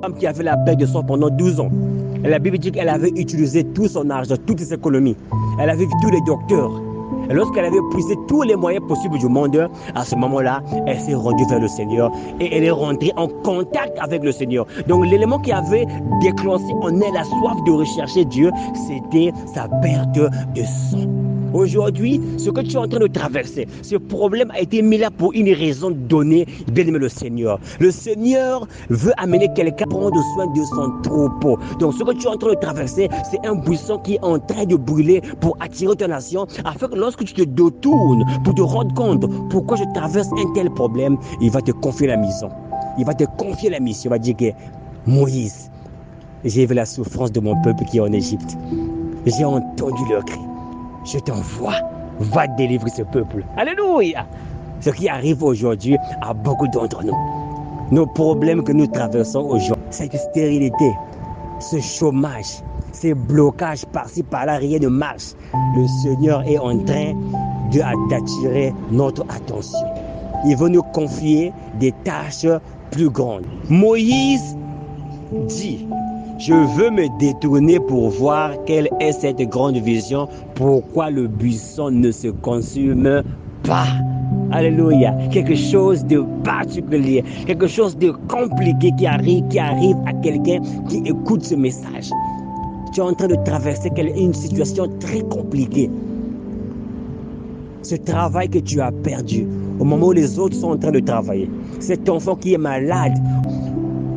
Femme qui avait la paix de sang pendant 12 ans. Et la Bible dit qu'elle avait utilisé tout son argent, toutes ses économies. Elle avait vu tous les docteurs. Et lorsqu'elle avait puisé tous les moyens possibles du monde, à ce moment-là, elle s'est rendue vers le Seigneur et elle est rentrée en contact avec le Seigneur. Donc l'élément qui avait déclenché en elle la soif de rechercher Dieu, c'était sa perte de sang. Aujourd'hui, ce que tu es en train de traverser, ce problème a été mis là pour une raison donnée, bien aimé le Seigneur. Le Seigneur veut amener quelqu'un à prendre soin de son troupeau. Donc ce que tu es en train de traverser, c'est un buisson qui est en train de brûler pour attirer ton nation, afin que lorsque tu te détournes pour te rendre compte pourquoi je traverse un tel problème, il va te confier la mission. Il va te confier la mission. Il va dire que Moïse, j'ai vu la souffrance de mon peuple qui est en Égypte. J'ai entendu leur cri. Je t'envoie, va délivrer ce peuple. Alléluia. Ce qui arrive aujourd'hui à beaucoup d'entre nous. Nos problèmes que nous traversons aujourd'hui, cette stérilité, ce chômage, ces blocages par-ci par-là, rien ne marche. Le Seigneur est en train d'attirer notre attention. Il veut nous confier des tâches plus grandes. Moïse dit: je veux me détourner pour voir quelle est cette grande vision, pourquoi le buisson ne se consume pas. Alléluia. Quelque chose de particulier, quelque chose de compliqué qui arrive à quelqu'un qui écoute ce message. Tu es en train de traverser une situation très compliquée. Ce travail que tu as perdu, au moment où les autres sont en train de travailler. Cet enfant qui est malade,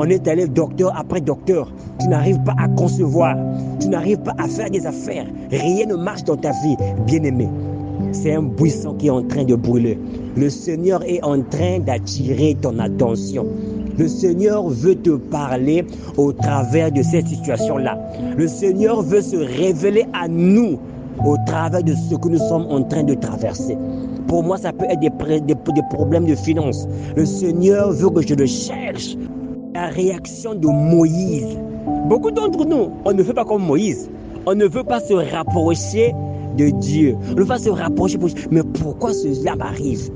on est allé docteur après docteur. Tu n'arrives pas à concevoir. Tu n'arrives pas à faire des affaires. Rien ne marche dans ta vie, bien-aimé. C'est un buisson qui est en train de brûler. Le Seigneur est en train d'attirer ton attention. Le Seigneur veut te parler au travers de cette situation-là. Le Seigneur veut se révéler à nous au travers de ce que nous sommes en train de traverser. Pour moi, ça peut être des problèmes de finances. Le Seigneur veut que je le cherche. La réaction de Moïse. Beaucoup d'entre nous, on ne veut pas comme Moïse. On ne veut pas se rapprocher de Dieu. On ne veut pas se rapprocher. Mais pourquoi cela m'arrive?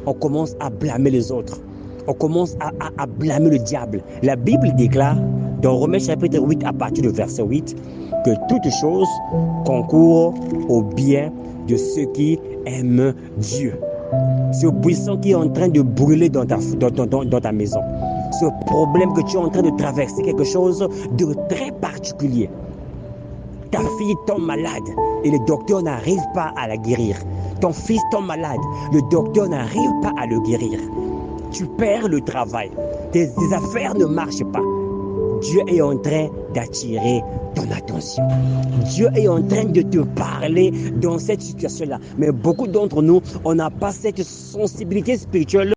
On commence à blâmer les autres. On commence à blâmer le diable. La Bible déclare dans Romains chapitre 8 à partir du verset 8 que toutes choses concourent au bien de ceux qui aiment Dieu. Ce buisson qui est en train de brûler dans ta maison. Ce problème que tu es en train de traverser, quelque chose de très particulier. Ta fille tombe malade et le docteur n'arrive pas à la guérir. Ton fils tombe malade, le docteur n'arrive pas à le guérir. Tu perds le travail, tes affaires ne marchent pas. Dieu est en train d'attirer ton attention. Dieu est en train de te parler dans cette situation-là. Mais beaucoup d'entre nous, on n'a pas cette sensibilité spirituelle.